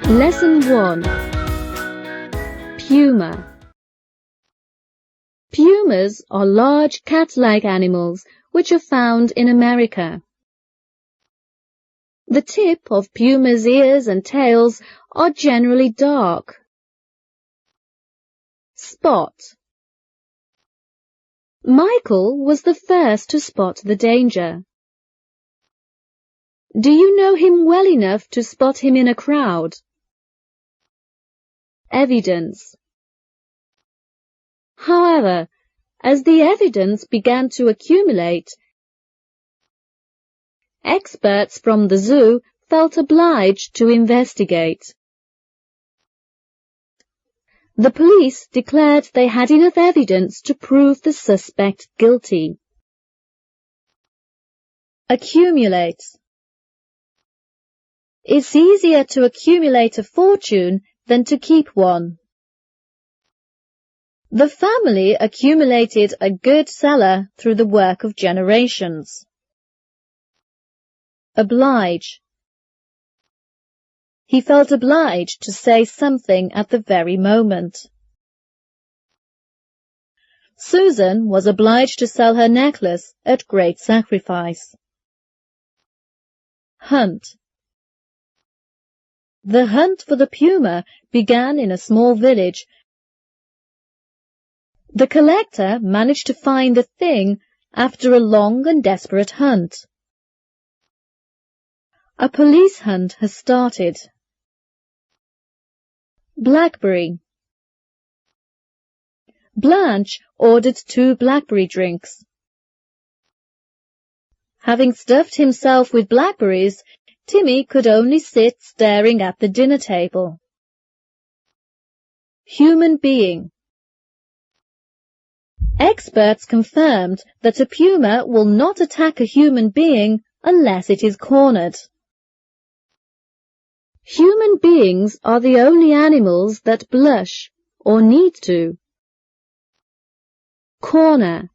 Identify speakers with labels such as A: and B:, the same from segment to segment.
A: Lesson 1. Puma. Pumas are large cat-like animals which are found in America. The tip of pumas' ears and tails are generally dark. Spot. Michael was the first to spot the danger. Do you know him well enough to spot him in a crowd? Evidence. However, as the evidence began to accumulate, experts from the zoo felt obliged to investigate. The police declared they had enough evidence to prove the suspect guilty. Accumulate. It's easier to accumulate a fortune than to keep one. The family accumulated a good cellar through the work of generations. Oblige. He felt obliged to say something at the very moment. Susan was obliged to sell her necklace at great sacrifice. Hunt. The hunt for the puma began in a small village. The collector managed to find the thing after a long and desperate hunt. A police hunt has started. Blackberry. Blanche ordered 2 blackberry drinks. Having stuffed himself with blackberries, Timmy could only sit staring at the dinner table. Human being. Experts confirmed that a puma will not attack a human being unless it is cornered. Human beings are the only animals that blush or need to. Corner.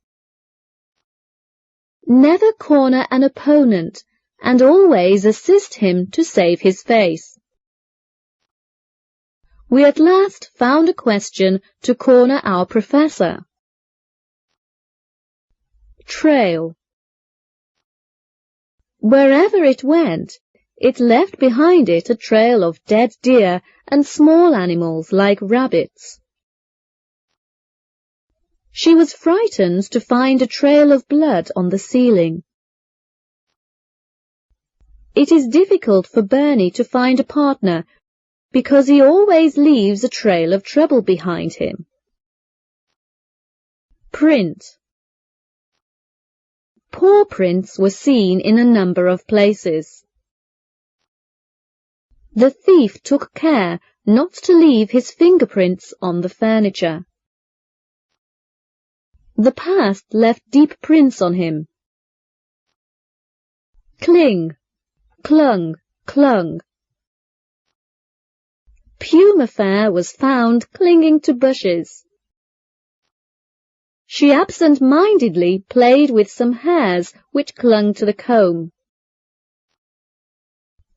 A: Never corner an opponent and always assist him to save his face. We at last found a question to corner our professor. Trail. Wherever it went, it left behind it a trail of dead deer and small animals like rabbits. She was frightened to find a trail of blood on the ceiling. It is difficult for Bernie to find a partner because he always leaves a trail of trouble behind him. Print. Paw prints were seen in a number of places. The thief took care not to leave his fingerprints on the furniture. The past left deep prints on him. Cling. Clung, clung. Puma fur was found clinging to bushes. She absent-mindedly played with some hairs which clung to the comb.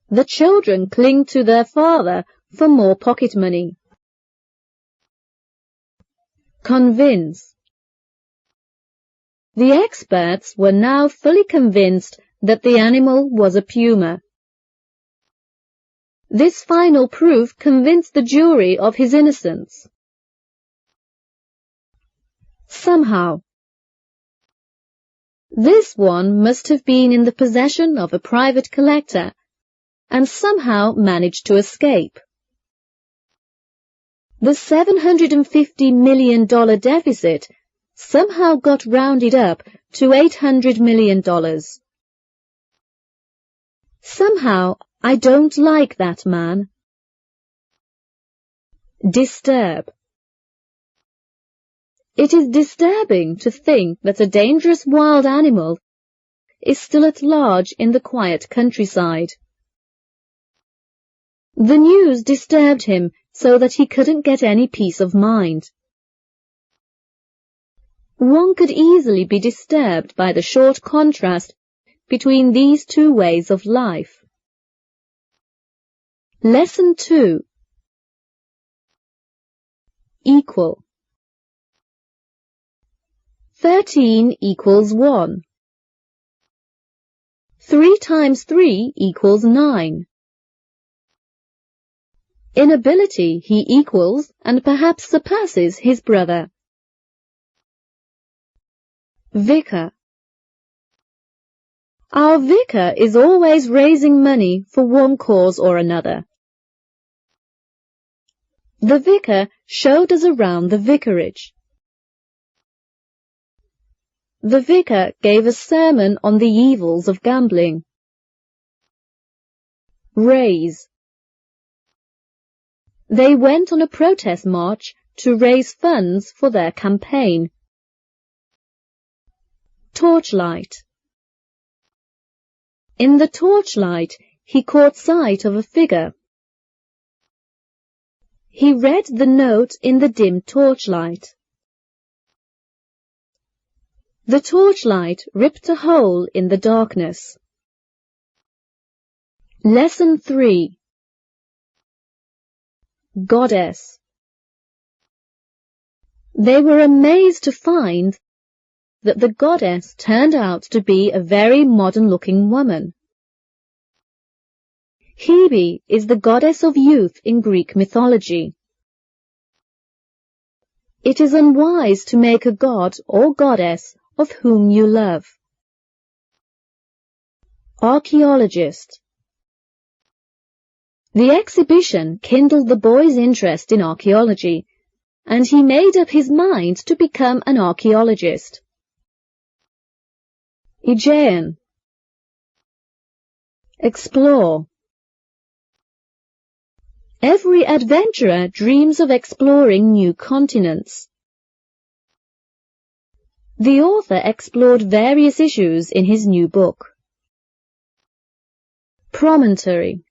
A: The children cling to their father for more pocket money. Convince. The experts were now fully convinced that the animal was a puma. This final proof convinced the jury of his innocence. Somehow. This one must have been in the possession of a private collector and somehow managed to escape. The $750 million deficit somehow got rounded up to $800 million. Somehow, I don't like that man. Disturb. It is disturbing to think that a dangerous wild animal is still at large in the quiet countryside. The news disturbed him so that he couldn't get any peace of mind. One could easily be disturbed by the short contrast between these two ways of life. Lesson 2. equal. 13 equals 1. 3 times 3 equals 9. In ability, he equals and perhaps surpasses his brother. Vicar. Our vicar is always raising money for one cause or another. The vicar showed us around the vicarage. The vicar gave a sermon on the evils of gambling. Raise. They went on a protest march to raise funds for their campaign. Torchlight. In the torchlight, he caught sight of a figure. He read the note in the dim torchlight. The torchlight ripped a hole in the darkness. Lesson 3. Goddess. They were amazed to find that the goddess turned out to be a very modern-looking woman. Hebe is the goddess of youth in Greek mythology. It is unwise to make a god or goddess of whom you love. Archaeologist. The exhibition kindled the boy's interest in archaeology, and he made up his mind to become an archaeologist. Aegean. Explore. Every adventurer dreams of exploring new continents. The author explored various issues in his new book. Promontory.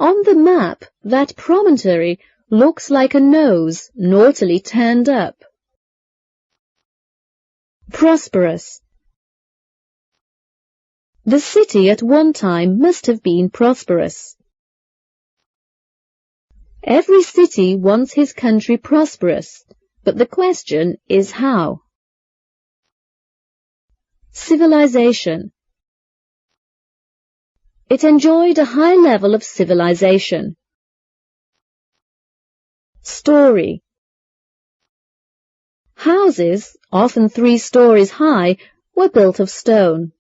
A: On the map, that promontory looks like a nose naughtily turned up. Prosperous. The city at one time must have been prosperous. Every city wants his country prosperous, but the question is how. Civilization. It enjoyed a high level of civilization. Story. Houses, often 3 stories high, were built of stone.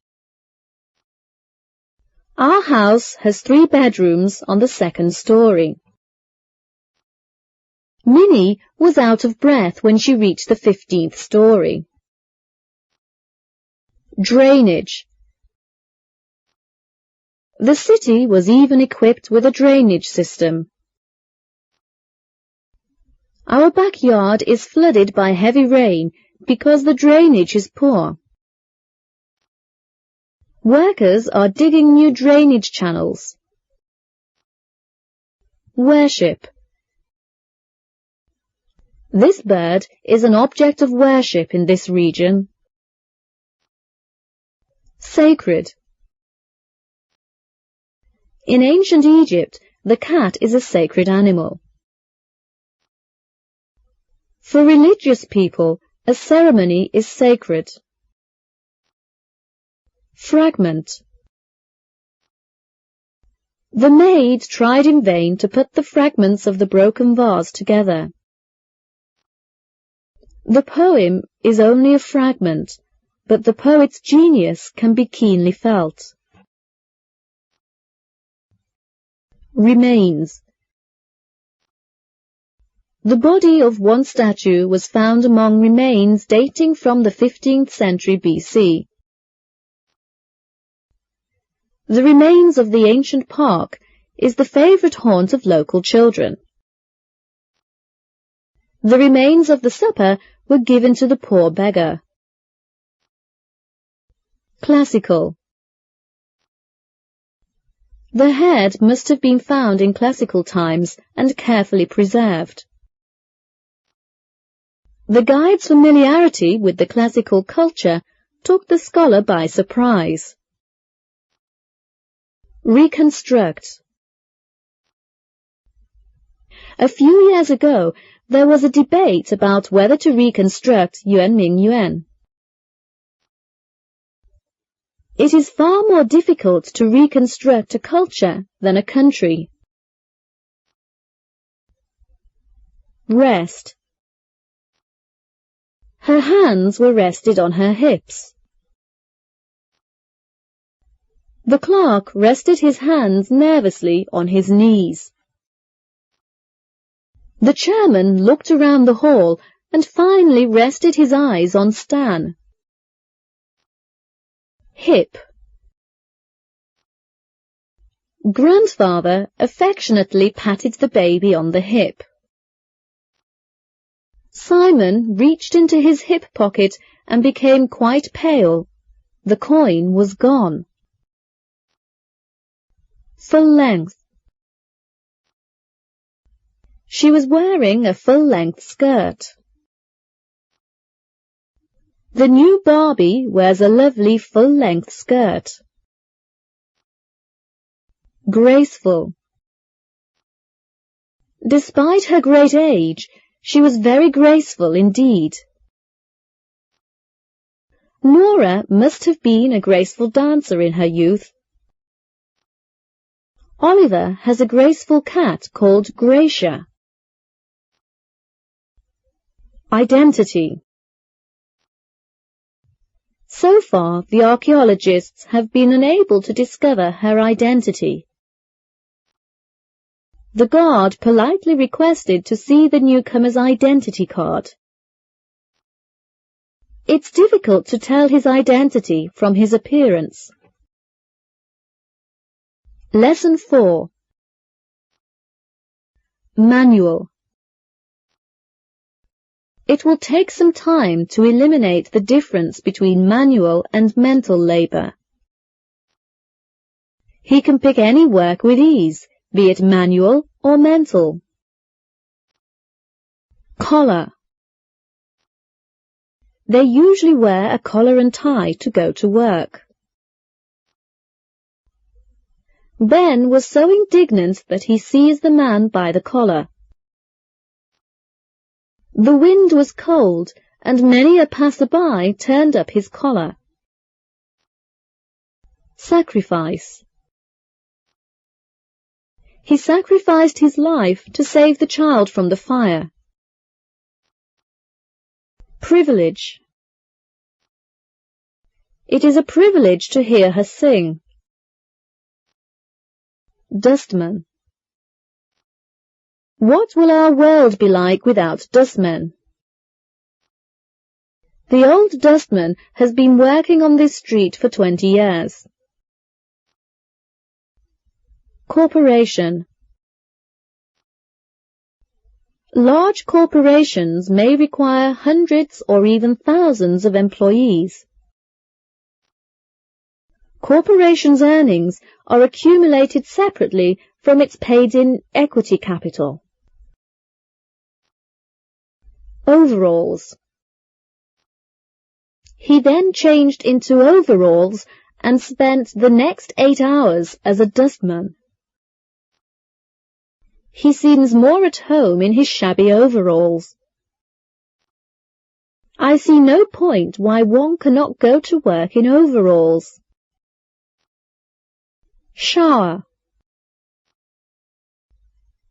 A: Our house has 3 bedrooms on the 2nd story. Minnie was out of breath when she reached the 15th story. Drainage. The city was even equipped with a drainage system. Our backyard is flooded by heavy rain because the drainage is poor. Workers are digging new drainage channels. Worship. This bird is an object of worship in this region. Sacred. In ancient Egypt, the cat is a sacred animal. For religious people, a ceremony is sacred. Fragment. The maid tried in vain to put the fragments of the broken vase together. The poem is only a fragment, but the poet's genius can be keenly felt. Remains. The body of one statue was found among remains dating from the 15th century BC. The remains of the ancient park is the favourite haunt of local children. The remains of the supper were given to the poor beggar. Classical. The head must have been found in classical times and carefully preserved. The guide's familiarity with the classical culture took the scholar by surprise. Reconstruct. A few years ago, there was a debate about whether to reconstruct Yuan. It is far more difficult to reconstruct a culture than a country. Rest. Her hands were rested on her hips. The clerk rested his hands nervously on his knees. The chairman looked around the hall and finally rested his eyes on Stan. Hip. Grandfather affectionately patted the baby on the hip. Simon reached into his hip pocket and became quite pale. The coin was gone. Full length. She was wearing a full-length skirt. The new Barbie wears a lovely full-length skirt. Graceful. Despite her great age, she was very graceful indeed. Nora must have been a graceful dancer in her youth. Oliver has a graceful cat called Gracia. Identity. So far, the archaeologists have been unable to discover her identity. The guard politely requested to see the newcomer's identity card. It's difficult to tell his identity from his appearance. Lesson 4. Manual. It will take some time to eliminate the difference between manual and mental labor. He can pick any work with ease, be it manual or mental. Collar. They usually wear a collar and tie to go to work. Ben was so indignant that he seized the man by the collar. The wind was cold, and many a passer-by turned up his collar. Sacrifice. He sacrificed his life to save the child from the fire. Privilege. It is a privilege to hear her sing. Dustman. What will our world be like without dustmen? The old dustman has been working on this street for 20 years. Corporation. Large corporations may require hundreds or even thousands of employees. Corporations' earnings are accumulated separately from its paid-in equity capital. Overalls. He then changed into overalls and spent the next 8 hours as a dustman. He seems more at home in his shabby overalls. I see no point why one cannot go to work in overalls. Shower.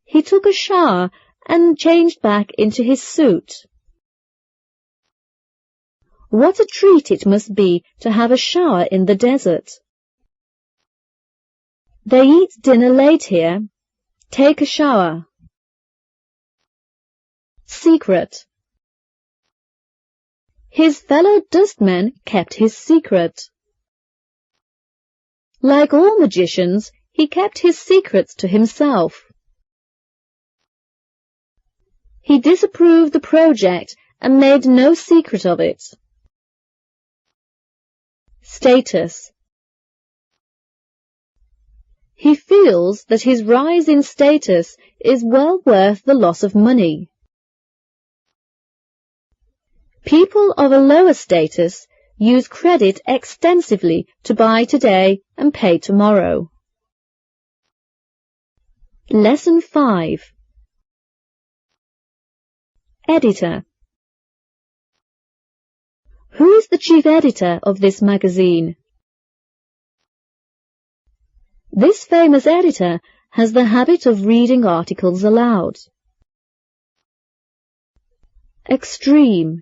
A: He took a shower and changed back into his suit. What a treat it must be to have a shower in the desert. They eat dinner late here. Take a shower. Secret. His fellow dustmen kept his secret. Like all magicians, he kept his secrets to himself. He disapproved the project and made no secret of it. Status. He feels that his rise in status is well worth the loss of money. People of a lower status use credit extensively to buy today and pay tomorrow. Lesson 5. Editor. Who is the chief editor of this magazine? This famous editor has the habit of reading articles aloud. Extreme.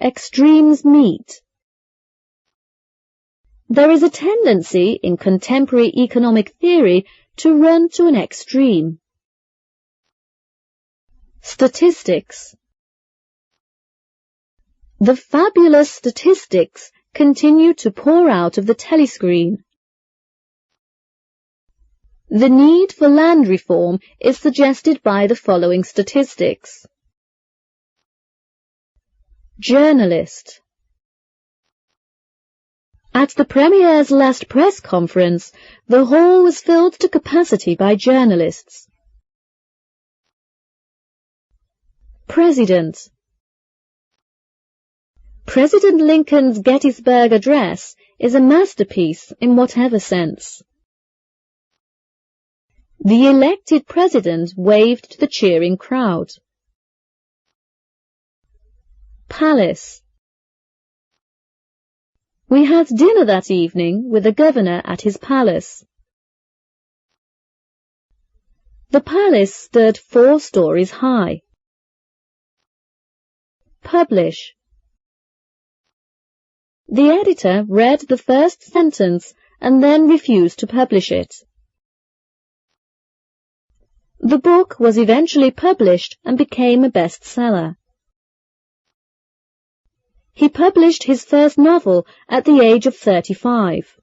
A: Extremes meet. There is a tendency in contemporary economic theory to run to an extreme. Statistics. The fabulous statistics continue to pour out of the telescreen. The need for land reform is suggested by the following statistics. Journalist. At the Premier's last press conference, the hall was filled to capacity by journalists. President. President Lincoln's Gettysburg Address is a masterpiece in whatever sense. The elected president waved to the cheering crowd. Palace. We had dinner that evening with the governor at his palace. The palace stood 4 stories high. Publish. The editor read the first sentence and then refused to publish it. The book was eventually published and became a bestseller. He published his first novel at the age of 35.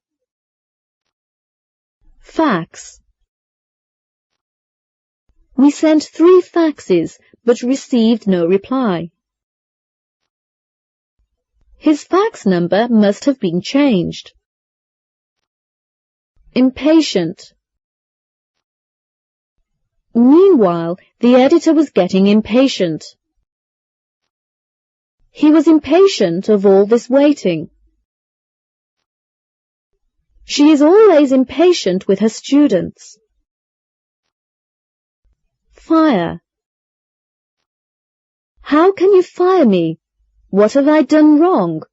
A: Fax. We sent 3 faxes but received no reply. His fax number must have been changed. Impatient. Meanwhile, the editor was getting impatient. He was impatient of all this waiting. She is always impatient with her students. Fire. How can you fire me? What have I done wrong?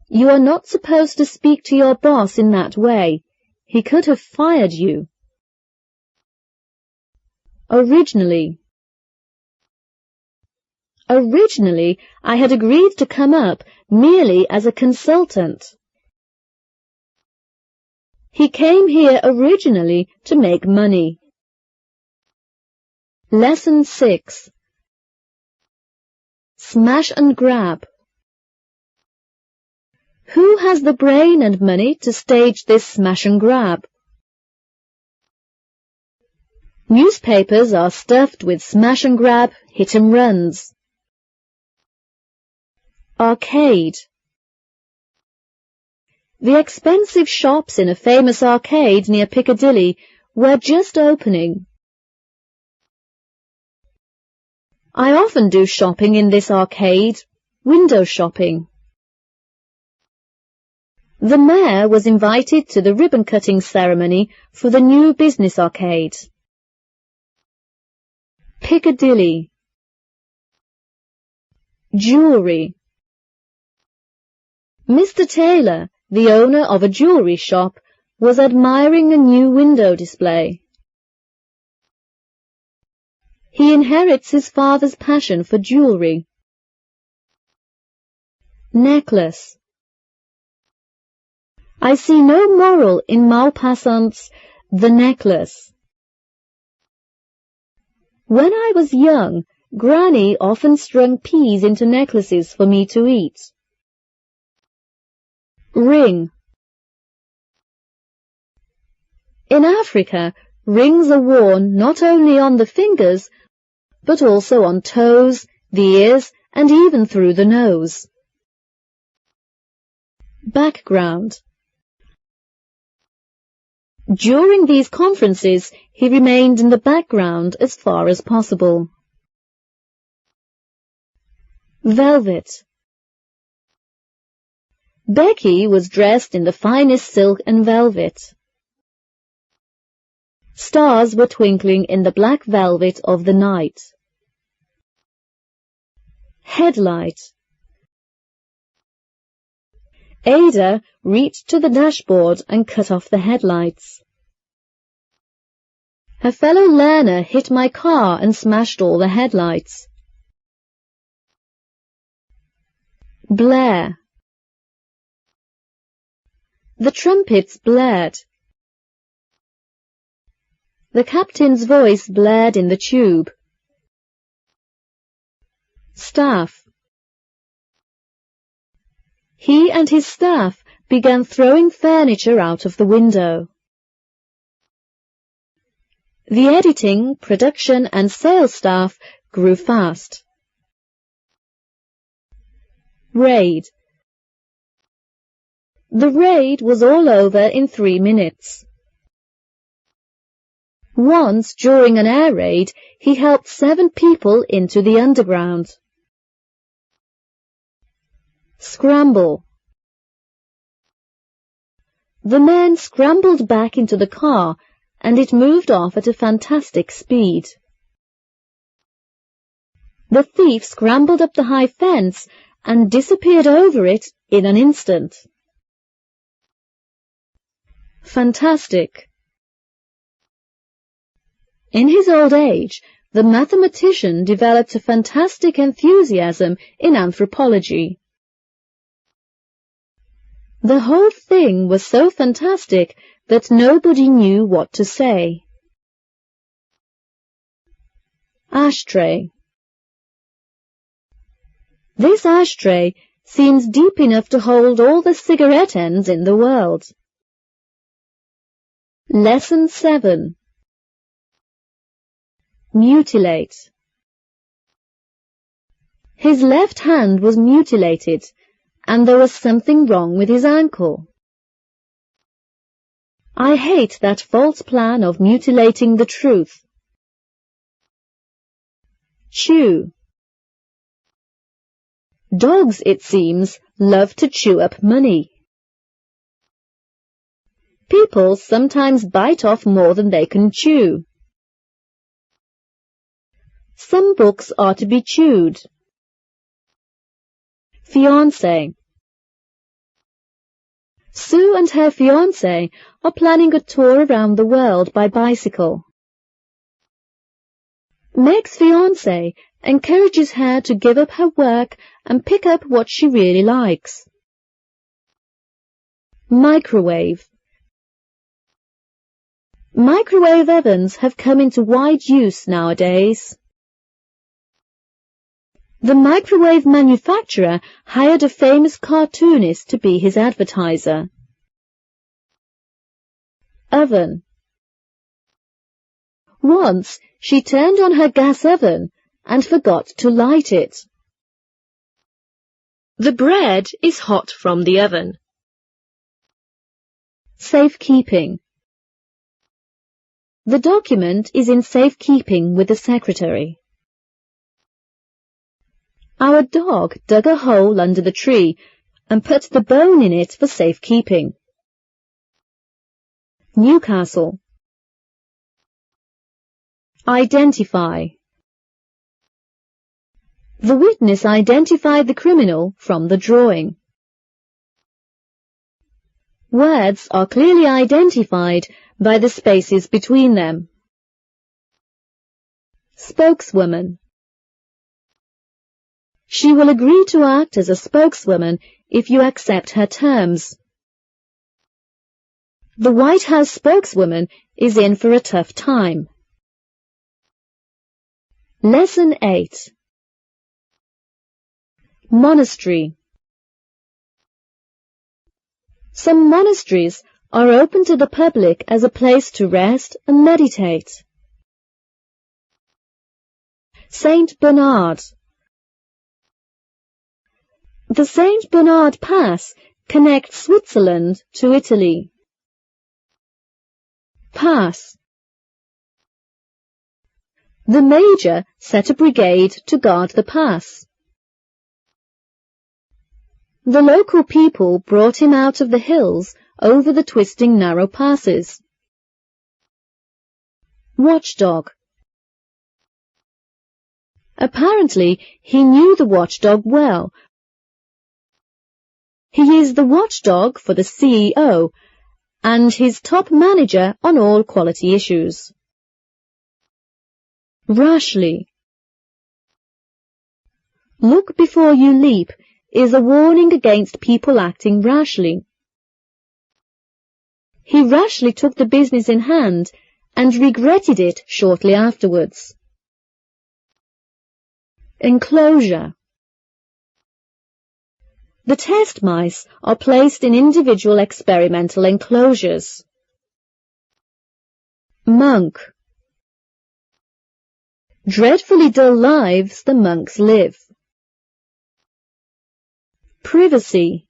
A: You are not supposed to speak to your boss in that way. He could have fired you. Originally. Originally, I had agreed to come up merely as a consultant. He came here originally to make money. Lesson 6. Smash and grab. Who has the brain and money to stage this smash and grab? Newspapers are stuffed with smash and grab, hit and runs. Arcade. The expensive shops in a famous arcade near Piccadilly were just opening. I often do shopping in this arcade, window shopping. The mayor was invited to the ribbon-cutting ceremony for the new business arcade. Piccadilly. Jewellery. Mr. Taylor, the owner of a jewellery shop, was admiring a new window display. He inherits his father's passion for jewellery. Necklace. I see no moral in Maupassant's The Necklace. When I was young, Granny often strung peas into necklaces for me to eat. Ring. In Africa, rings are worn not only on the fingers, but also on toes, the ears, and even through the nose. Background. During these conferences, he remained in the background as far as possible. Velvet. Becky was dressed in the finest silk and velvet. Stars were twinkling in the black velvet of the night. Headlight. Ada reached to the dashboard and cut off the headlights. A fellow learner hit my car and smashed all the headlights. Blare. The trumpets blared. The captain's voice blared in the tube. Staff. He and his staff began throwing furniture out of the window. The editing, production and sales staff grew fast. Raid. The raid was all over in 3 minutes. Once, during an air raid, he helped 7 people into the underground. Scramble. The men scrambled back into the car, and it moved off at a fantastic speed. The thief scrambled up the high fence and disappeared over it in an instant. Fantastic. In his old age, the mathematician developed a fantastic enthusiasm in anthropology. The whole thing was so fantastic that nobody knew what to say. Ashtray. This ashtray seems deep enough to hold all the cigarette ends in the world. Lesson 7. Mutilate. His left hand was mutilated, and there was something wrong with his ankle. I hate that false plan of mutilating the truth. Chew. Dogs, it seems, love to chew up money. People sometimes bite off more than they can chew. Some books are to be chewed. Fiancé. Sue and her fiancé are planning a tour around the world by bicycle. Meg's fiancé encourages her to give up her work and pick up what she really likes. Microwave. Microwave ovens have come into wide use nowadays. The microwave manufacturer hired a famous cartoonist to be his advertiser. Oven. Once she turned on her gas oven and forgot to light it. The bread is hot from the oven. Safekeeping. The document is in safekeeping with the secretary. Our dog dug a hole under the tree and put the bone in it for safekeeping. Newcastle. Identify. The witness identified the criminal from the drawing. Words are clearly identified by the spaces between them. Spokeswoman. She will agree to act as a spokeswoman if you accept her terms. The White House spokeswoman is in for a tough time. Lesson 8. Monastery. Some monasteries are open to the public as a place to rest and meditate. Saint Bernard. The Saint Bernard Pass connects Switzerland to Italy. Pass. The Major set a brigade to guard the pass. The local people brought him out of the hills over the twisting narrow passes. Watchdog. Apparently, he knew the watchdog well. He is the watchdog for the CEO and his top manager on all quality issues. Rashly. Look before you leap is a warning against people acting rashly. He rashly took the business in hand and regretted it shortly afterwards. Enclosure. The test mice are placed in individual experimental enclosures. Monk. Dreadfully dull lives the monks live. Privacy.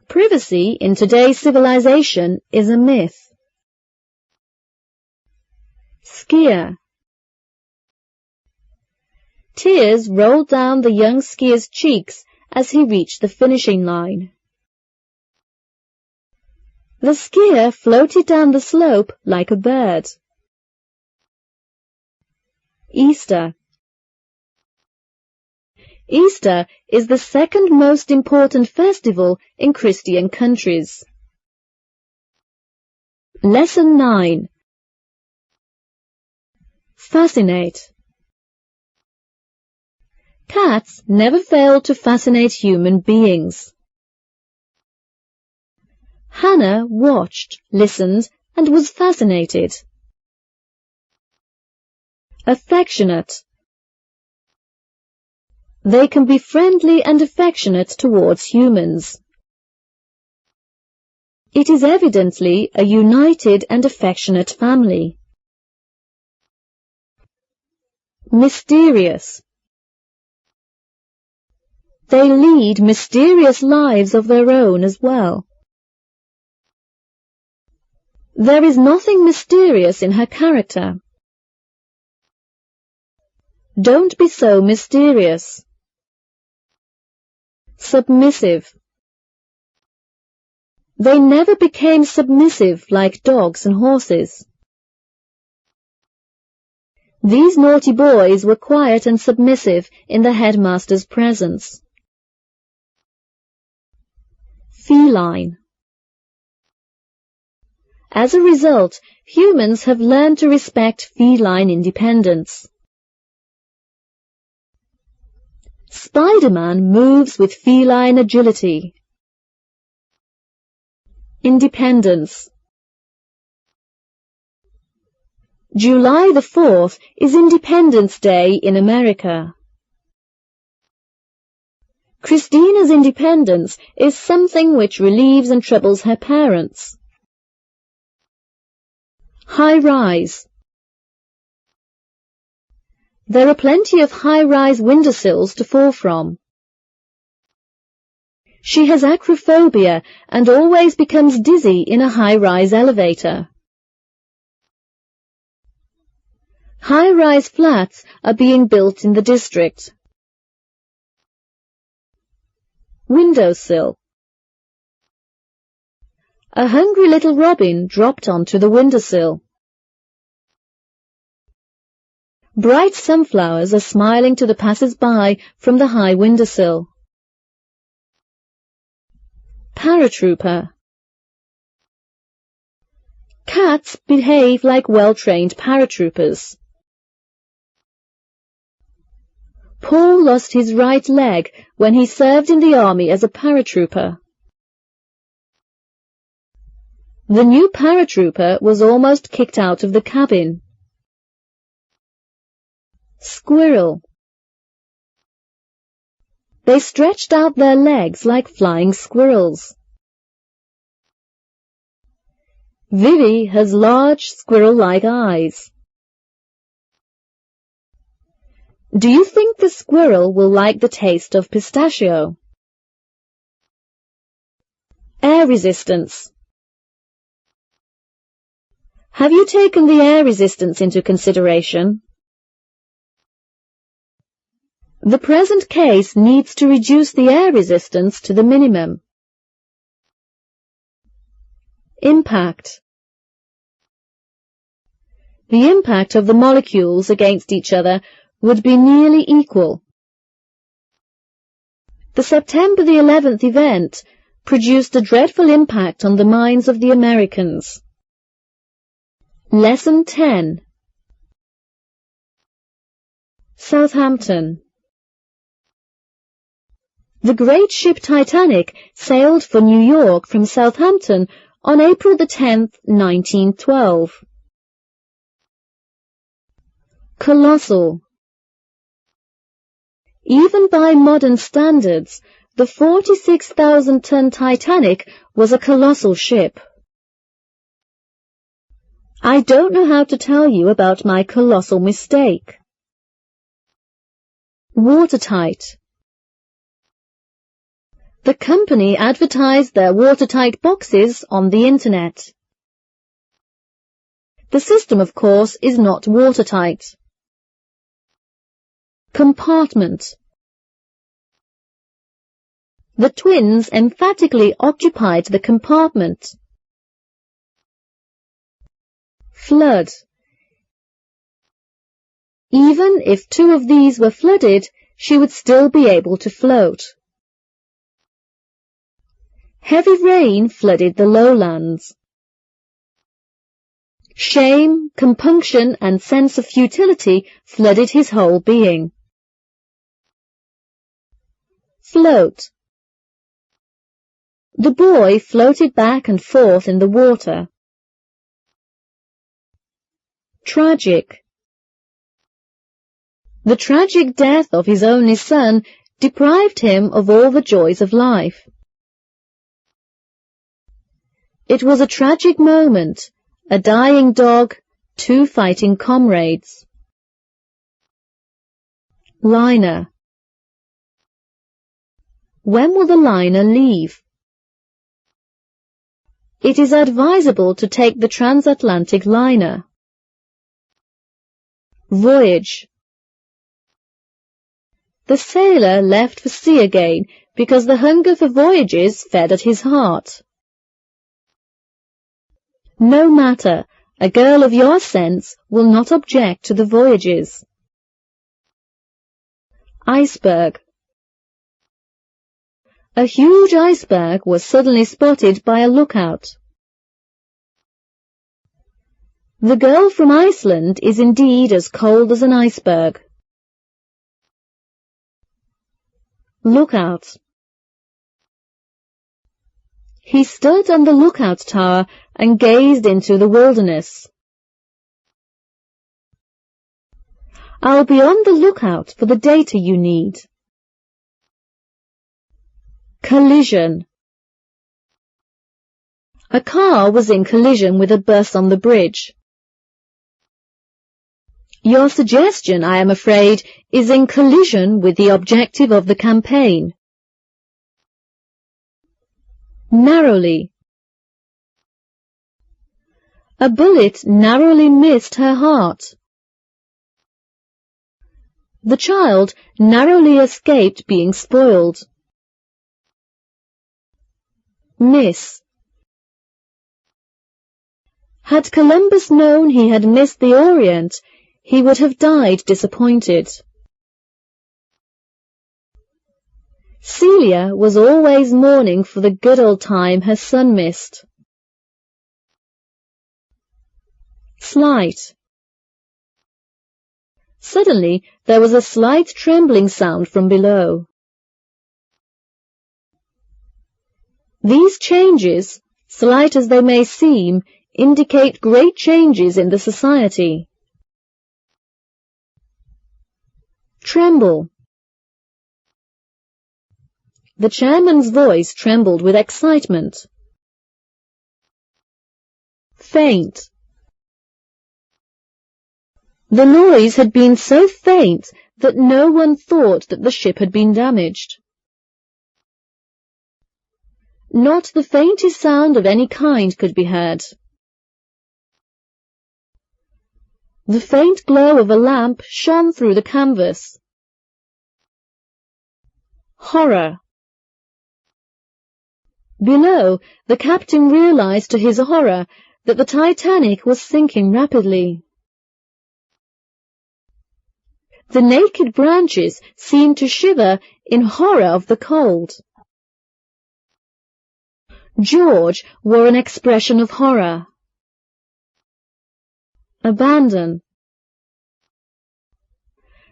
A: Privacy in today's civilization is a myth. Skier. Tears rolled down the young skier's cheeks as he reached the finishing line. The skier floated down the slope like a bird. Easter. Easter is the second most important festival in Christian countries. Lesson 9. Fascinate. Cats never fail to fascinate human beings. Hannah watched, listened, and was fascinated. Affectionate. They can be friendly and affectionate towards humans. It is evidently a united and affectionate family. Mysterious. They lead mysterious lives of their own as well. There is nothing mysterious in her character. Don't be so mysterious. Submissive. They never became submissive like dogs and horses. These naughty boys were quiet and submissive in the headmaster's presence. Feline. As a result, humans have learned to respect feline independence. Spider-Man moves with feline agility. Independence. July the 4th is Independence Day in America. Christina's independence is something which relieves and troubles her parents. High-rise. There are plenty of high-rise windowsills to fall from. She has acrophobia and always becomes dizzy in a high-rise elevator. High-rise flats are being built in the district. Windowsill. A hungry little robin dropped onto the windowsill. Bright sunflowers are smiling to the passers-by from the high windowsill. Paratrooper. Cats behave like well-trained paratroopers. Paul lost his right leg when he served in the army as a paratrooper. The new paratrooper was almost kicked out of the cabin. Squirrel. They stretched out their legs like flying squirrels. Vivi has large squirrel-like eyes. Do you think the squirrel will like the taste of pistachio? Air resistance. Have you taken the air resistance into consideration? The present case needs to reduce the air resistance to the minimum. Impact. the impact of the molecules against each other would be nearly equal. The September the 11th event produced a dreadful impact on the minds of the Americans. Lesson 10. Southampton. The great ship Titanic sailed for New York from Southampton on April the 10th, 1912. Colossal. Even by modern standards, the 46,000-ton Titanic was a colossal ship. I don't know how to tell you about my colossal mistake. Watertight. The company advertised their watertight boxes on the internet. The system, of course, is not watertight. Compartment. The twins emphatically occupied the compartment. Flood. Even if two of these were flooded, she would still be able to float. Heavy rain flooded the lowlands. Shame, compunction, and sense of futility flooded his whole being. Float. The boy floated back and forth in the water. Tragic. The tragic death of his only son deprived him of all the joys of life. It was a tragic moment, a dying dog, two fighting comrades. Liner. When will the liner leave? It is advisable to take the transatlantic liner. Voyage. The sailor left for sea again because the hunger for voyages fed at his heart. No matter, a girl of your sense will not object to the voyages. Iceberg. A huge iceberg was suddenly spotted by a lookout. The girl from Iceland is indeed as cold as an iceberg. Lookout. He stood on the lookout tower and gazed into the wilderness. I'll be on the lookout for the data you need. Collision. A car was in collision with a bus on the bridge. Your suggestion, I am afraid, is in collision with the objective of the campaign. Narrowly. A bullet narrowly missed her heart. The child narrowly escaped being spoiled. Miss. Had Columbus known he had missed the Orient, he would have died disappointed. Celia was always mourning for the good old time her son missed. Slight. Suddenly there was a slight trembling sound from below. These changes, slight as they may seem, indicate great changes in the society. Tremble. The chairman's voice trembled with excitement. Faint. The noise had been so faint that no one thought that the ship had been damaged. Not the faintest sound of any kind could be heard. The faint glow of a lamp shone through the canvas. Horror. Below, the captain realized to his horror that the Titanic was sinking rapidly. The naked branches seemed to shiver in horror of the cold. George wore an expression of horror. Abandon.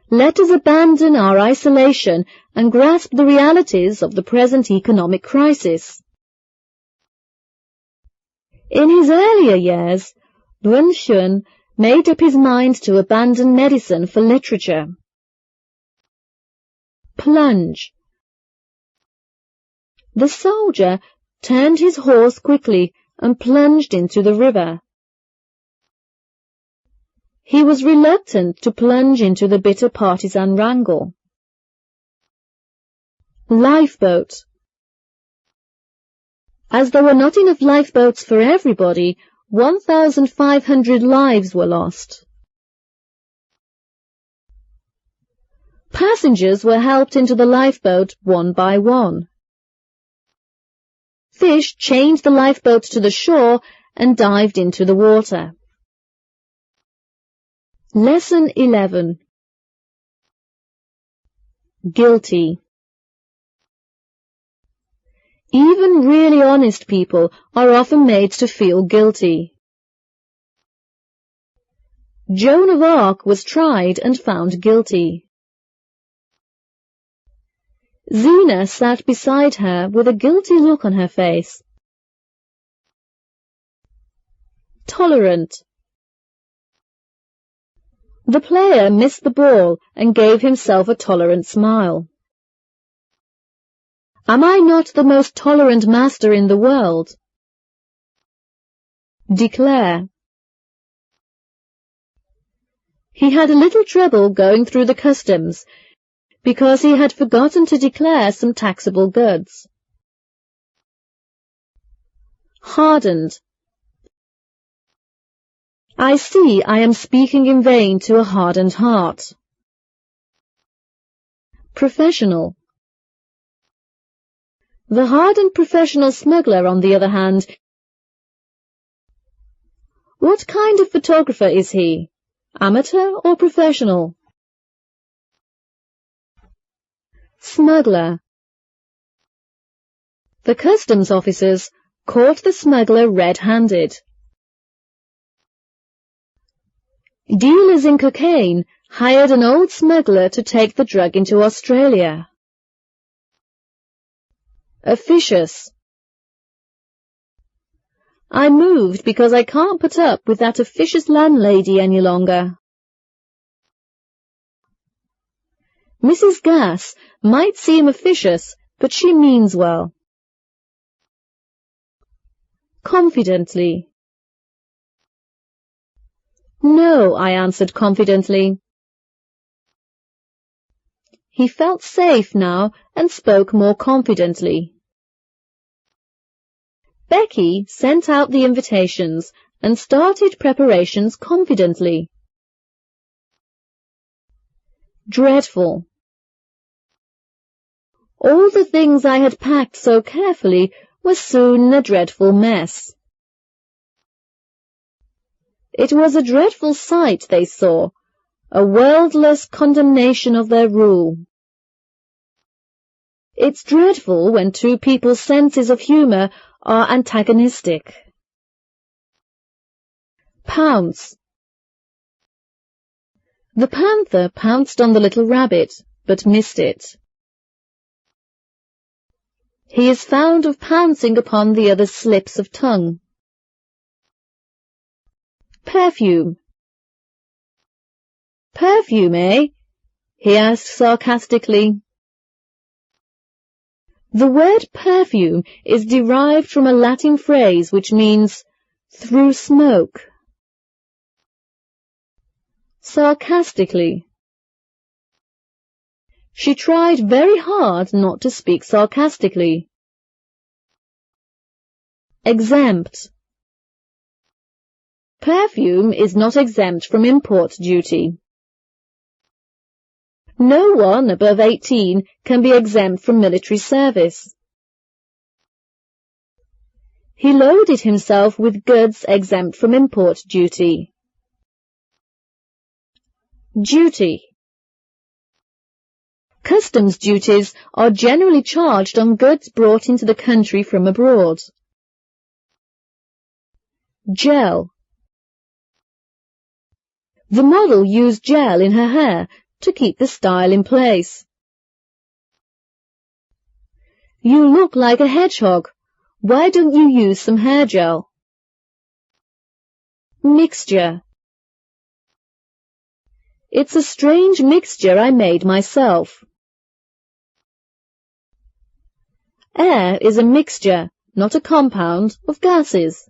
A: Let us abandon our isolation and grasp the realities of the present economic crisis. In his earlier years, Yuan Xun made up his mind to abandon medicine for literature. Plunge. The soldier turned his horse quickly and plunged into the river. He was reluctant to plunge into the bitter partisan wrangle. Lifeboat. As there were not enough lifeboats for everybody, 1,500 lives were lost. Passengers were helped into the lifeboat one by one. Fish chained the lifeboat to the shore and dived into the water. Lesson 11. Guilty. Even really honest people are often made to feel guilty. Joan of Arc was tried and found guilty. Zena sat beside her with a guilty look on her face. Tolerant. The player missed the ball and gave himself a tolerant smile. Am I not the most tolerant master in the world? Declare. He had a little trouble going through the customs because he had forgotten to declare some taxable goods. Hardened. I see I am speaking in vain to a hardened heart. Professional. The hardened professional smuggler, on the other hand, what kind of photographer is he? Amateur or professional? Smuggler. The customs officers caught the smuggler red-handed. Dealers in cocaine hired an old smuggler to take the drug into Australia. Officious. I moved because I can't put up with that officious landlady any longer. Mrs. Gass might seem officious, but she means well. Confidently. No, I answered confidently. He felt safe now and spoke more confidently. Becky sent out the invitations and started preparations confidently. Dreadful. All the things I had packed so carefully were soon a dreadful mess. It was a dreadful sight they saw, a wordless condemnation of their rule. It's dreadful when two people's senses of humour are antagonistic. Pounce. The panther pounced on the little rabbit, but missed it. He is found of pouncing upon the other's slips of tongue. Perfume. Perfume, eh? He asked sarcastically. The word perfume is derived from a Latin phrase which means through smoke. Sarcastically. She tried very hard not to speak sarcastically. Exempt. Perfume is not exempt from import duty. No one above 18 can be exempt from military service. He loaded himself with goods exempt from import duty. Duty. customs duties are generally charged on goods brought into the country from abroad. Gel. The model used gel in her hair to keep the style in place. You look like a hedgehog. Why don't you use some hair gel? Mixture. It's a strange mixture I made myself. Air is a mixture, not a compound, of gases.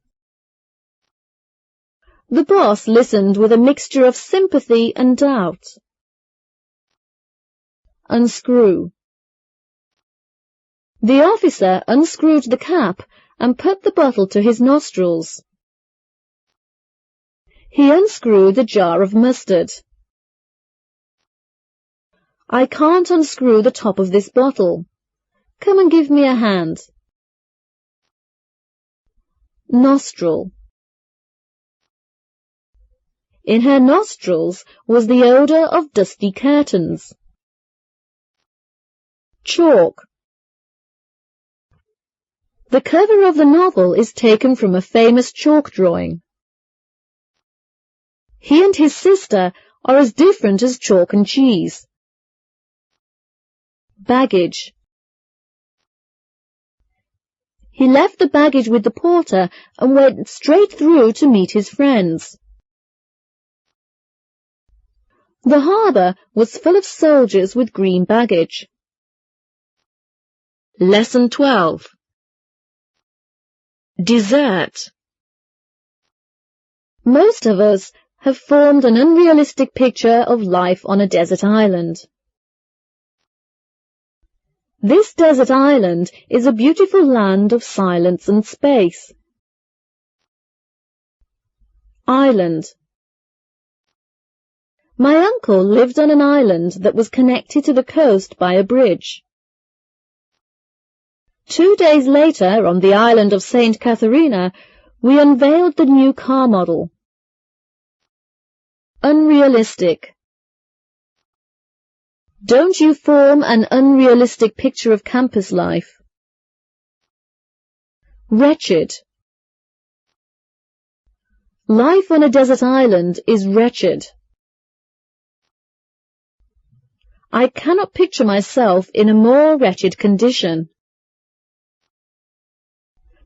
A: The boss listened with a mixture of sympathy and doubt. Unscrew. The officer unscrewed the cap and put the bottle to his nostrils. He unscrewed a jar of mustard. I can't unscrew the top of this bottle. Come and give me a hand. Nostril. In her nostrils was the odour of dusty curtains. Chalk. The cover of the novel is taken from a famous chalk drawing. He and his sister are as different as chalk and cheese. Baggage. He left the baggage with the porter and went straight through to meet his friends. The harbour was full of soldiers with green baggage. Lesson 12. Desert. Most of us have formed an unrealistic picture of life on a desert island. This desert island is a beautiful land of silence and space. Island. My uncle lived on an island that was connected to the coast by a bridge. 2 days later, on the island of St. Catharina, we unveiled the new car model. Unrealistic. Don't you form an unrealistic picture of campus life. Wretched. Life on a desert island is wretched. I cannot picture myself in a more wretched condition.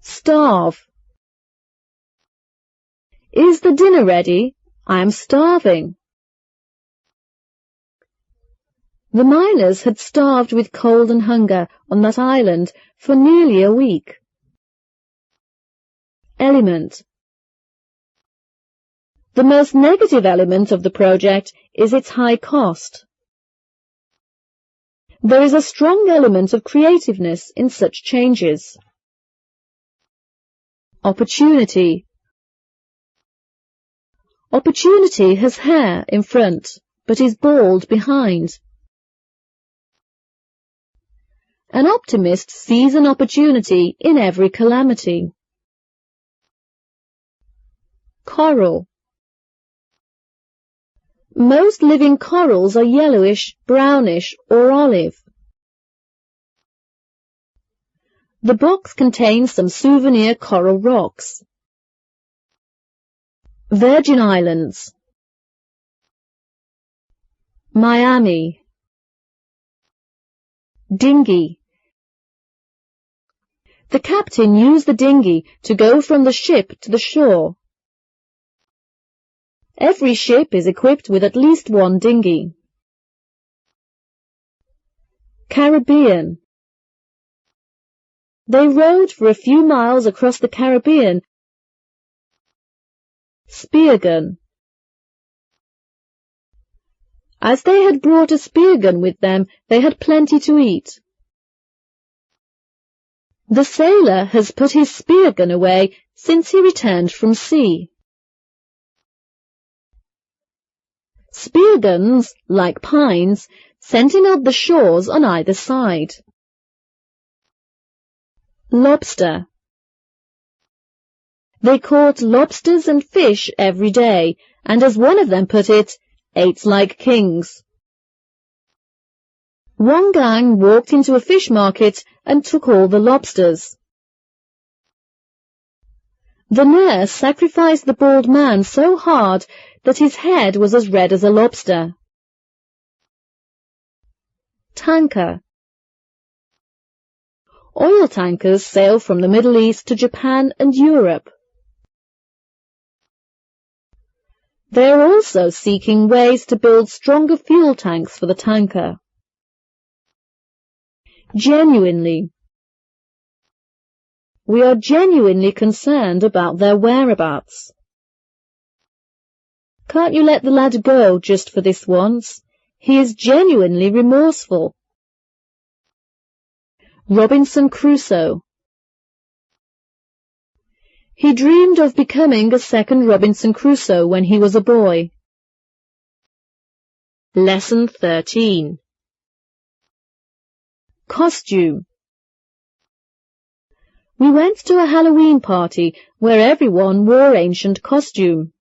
A: Starve. Is the dinner ready? I am starving. The miners had starved with cold and hunger on that island for nearly a week. Element. The most negative element of the project is its high cost. There is a strong element of creativeness in such changes. Opportunity. Opportunity has hair in front, but is bald behind. An optimist sees an opportunity in every calamity. Coral. Most living corals are yellowish, brownish, or olive. The box contains some souvenir coral rocks. Virgin Islands. Miami. Dinghy. The captain used the dinghy to go from the ship to the shore. Every ship is equipped with at least one dinghy. Caribbean. They rowed for a few miles across the Caribbean. Spear gun. As they had brought a spear gun with them, they had plenty to eat. The sailor has put his spear gun away since he returned from sea. Spear guns, like pines, sentineled the shores on either side. Lobster. They caught lobsters and fish every day, and as one of them put it, ate like kings. One gang walked into a fish market and took all the lobsters. The nurse sacrificed the bald man so hard that his head was as red as a lobster. Tanker. Oil tankers sail from the Middle East to Japan and Europe. They are also seeking ways to build stronger fuel tanks for the tanker. Genuinely. We are genuinely concerned about their whereabouts. Can't you let the lad go just for this once? He is genuinely remorseful. Robinson Crusoe. He dreamed of becoming a second Robinson Crusoe when he was a boy. Lesson 13. Costume. We went to a Halloween party where everyone wore ancient costume.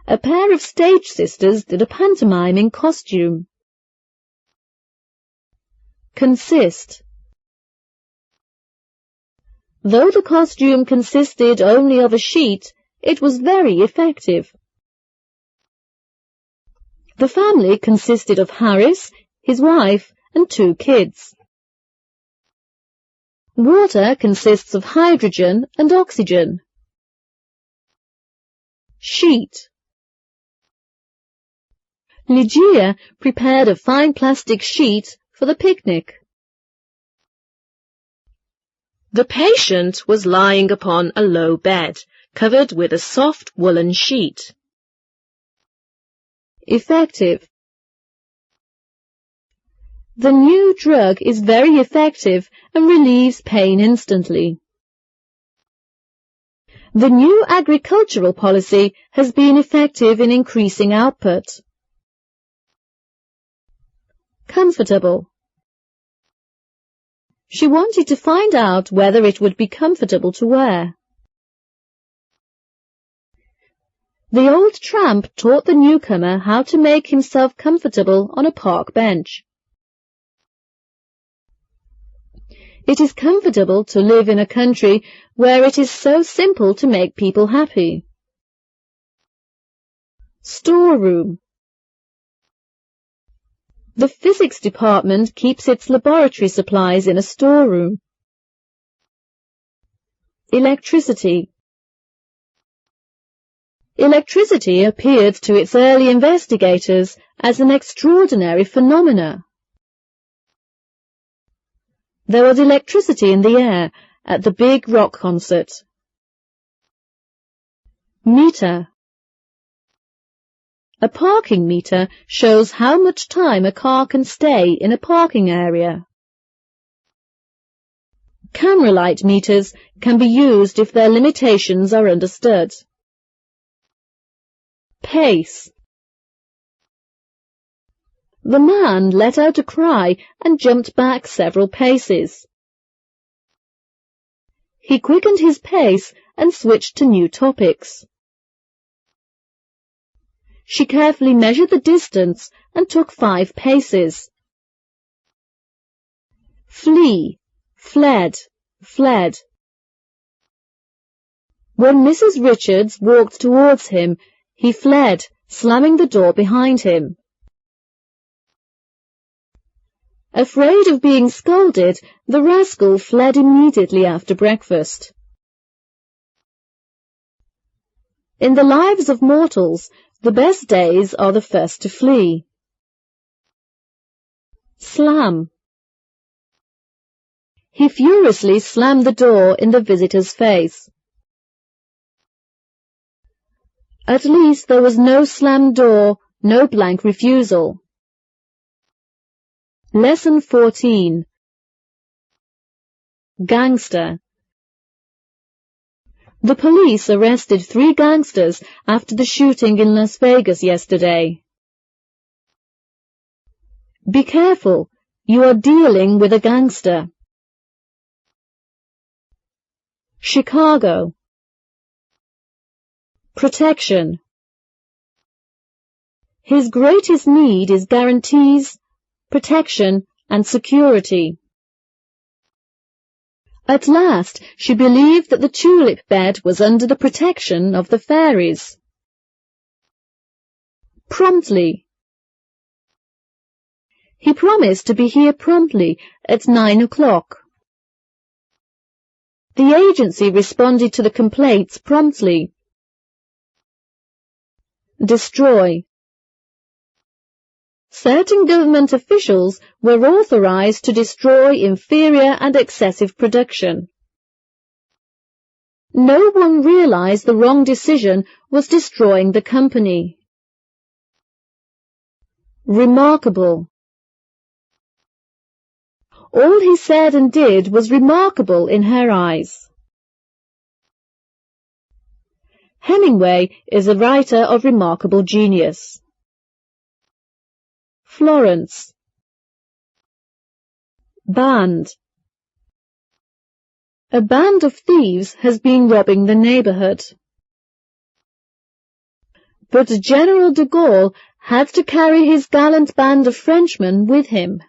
A: A pair of stage sisters did a pantomime in costume. Consist. Though the costume consisted only of a sheet, it was very effective. The family consisted of Harris, his wife, and 2 kids. Water consists of hydrogen and oxygen. Sheet. Ligeia prepared a fine plastic sheet for the picnic. The patient was lying upon a low bed, covered with a soft woolen sheet. Effective. The new drug is very effective and relieves pain instantly. The new agricultural policy has been effective in increasing output. Comfortable. She wanted to find out whether it would be comfortable to wear. The old tramp taught the newcomer how to make himself comfortable on a park bench. It is comfortable to live in a country where it is so simple to make people happy. Storeroom. The physics department keeps its laboratory supplies in a storeroom. Electricity. Electricity appeared to its early investigators as an extraordinary phenomena. There was electricity in the air at the big rock concert. Meter. A parking meter shows how much time a car can stay in a parking area. Camera light meters can be used if their limitations are understood. Pace. The man let out a cry and jumped back several paces. He quickened his pace and switched to new topics. She carefully measured the distance and took 5 paces. Flee, fled, fled. When Mrs. Richards walked towards him, he fled, slamming the door behind him. Afraid of being scolded, the rascal fled immediately after breakfast. In the lives of mortals, the best days are the first to flee. Slam. He furiously slammed the door in the visitor's face. At least there was no slammed door, no blank refusal. Lesson 14. Gangster. The police arrested 3 gangsters after the shooting in Las Vegas yesterday. Be careful, you are dealing with a gangster. Chicago. Protection. His greatest need is guarantees, protection, and security. At last, she believed that the tulip bed was under the protection of the fairies. Promptly. He promised to be here promptly at 9 o'clock. The agency responded to the complaints promptly. Destroy. Certain government officials were authorized to destroy inferior and excessive production. No one realized the wrong decision was destroying the company. Remarkable. All he said and did was remarkable in her eyes. Hemingway is a writer of remarkable genius. Florence. Band. A band of thieves has been robbing the neighborhood. But General de Gaulle had to carry his gallant band of Frenchmen with him.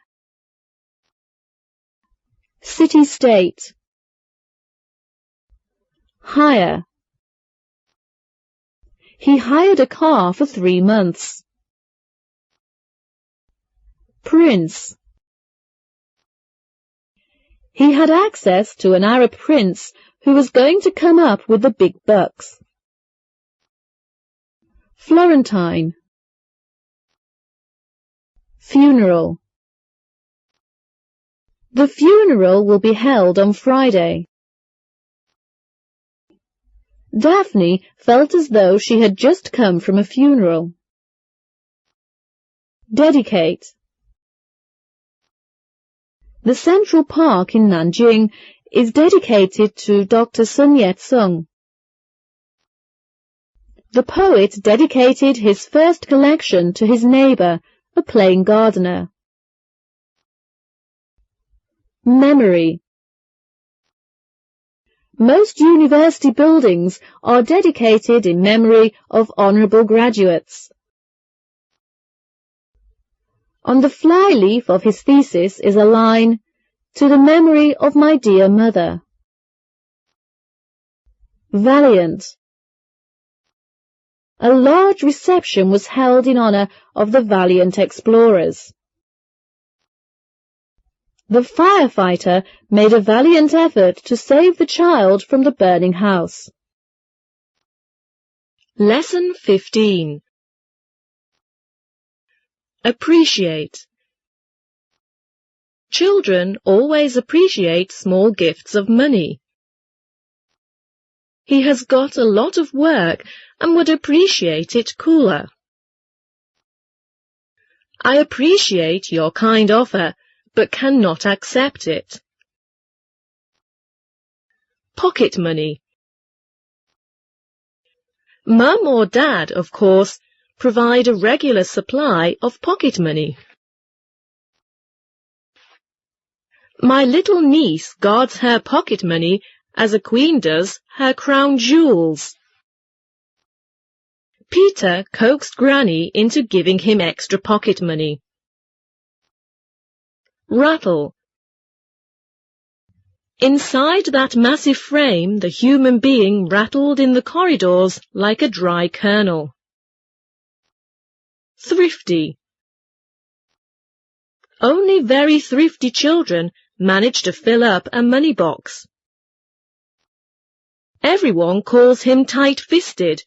A: City-state. Hire. He hired a car for 3 months. Prince. He had access to an Arab prince who was going to come up with the big bucks. Florentine. Funeral. The funeral will be held on Friday. Daphne felt as though she had just come from a funeral. Dedicate. The Central Park in Nanjing is dedicated to Dr. Sun Yat-sen. The poet dedicated his first collection to his neighbour, a plain gardener. Memory. Most university buildings are dedicated in memory of honourable graduates. On the flyleaf of his thesis is a line, "To the memory of my dear mother." Valiant. A large reception was held in honour of the valiant explorers. The firefighter made a valiant effort to save the child from the burning house.
B: Lesson 15. Appreciate. Children always appreciate small gifts of money. He has got a lot of work and would appreciate it cooler. I appreciate your kind offer, but cannot accept it. Pocket money. Mum or Dad, of course, provide a regular supply of pocket money. My little niece guards her pocket money as a queen does her crown jewels. Peter coaxed Granny into giving him extra pocket money. Rattle. Inside that massive frame, the human being rattled in the corridors like a dry kernel. Thrifty. Only very thrifty children manage to fill up a money box. Everyone calls him tight-fisted,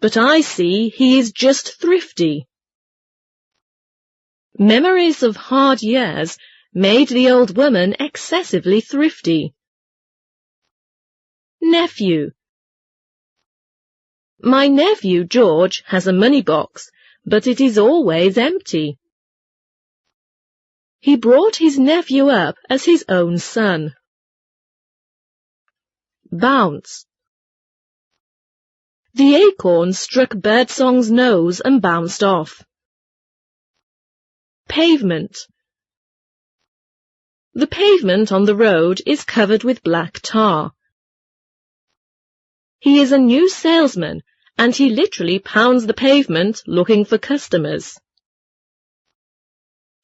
B: but I see he is just thrifty. Memories of hard years made the old woman excessively thrifty. Nephew. My nephew George has a money box, but it is always empty. He brought his nephew up as his own son. Bounce. The acorn struck Birdsong's nose and bounced off. Pavement. The pavement on the road is covered with black tar. He is a new salesman, and he literally pounds the pavement looking for customers.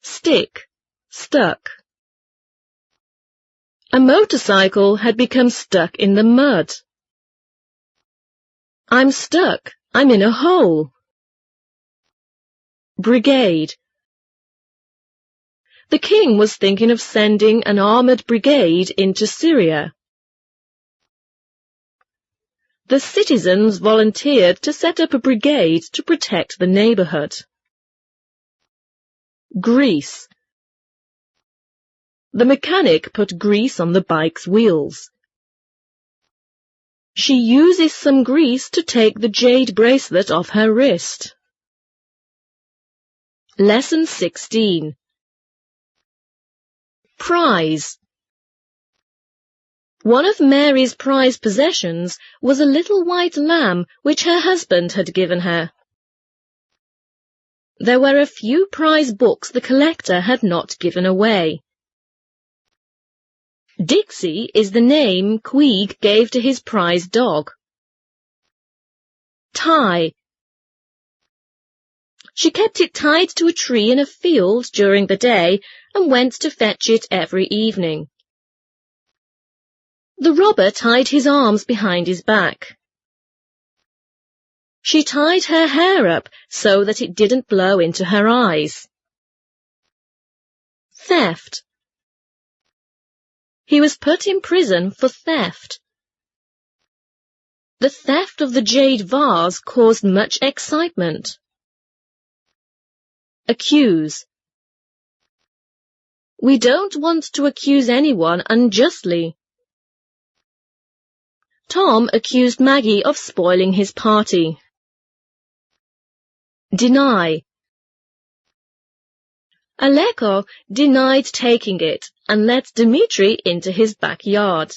B: Stick. stuck. A motorcycle had become stuck in the mud. I'm stuck. I'm in a hole. Brigade. The king was thinking of sending an armoured brigade into Syria. The citizens volunteered to set up a brigade to protect the neighbourhood. Grease. The mechanic put grease on the bike's wheels. She uses some grease to take the jade bracelet off her wrist. Lesson 16. Prize. One of Mary's prized possessions was a little white lamb which her husband had given her. There were a few prize books the collector had not given away. Dixie is the name Queeg gave to his prize dog. Tie. She kept it tied to a tree in a field during the day and went to fetch it every evening. The robber tied his arms behind his back. She tied her hair up so that it didn't blow into her eyes. Theft. He was put in prison for theft. The theft of the jade vase caused much excitement. Accuse. We don't want to accuse anyone unjustly. Tom accused Maggie of spoiling his party. Deny. Aleko denied taking it and let Dmitri into his backyard.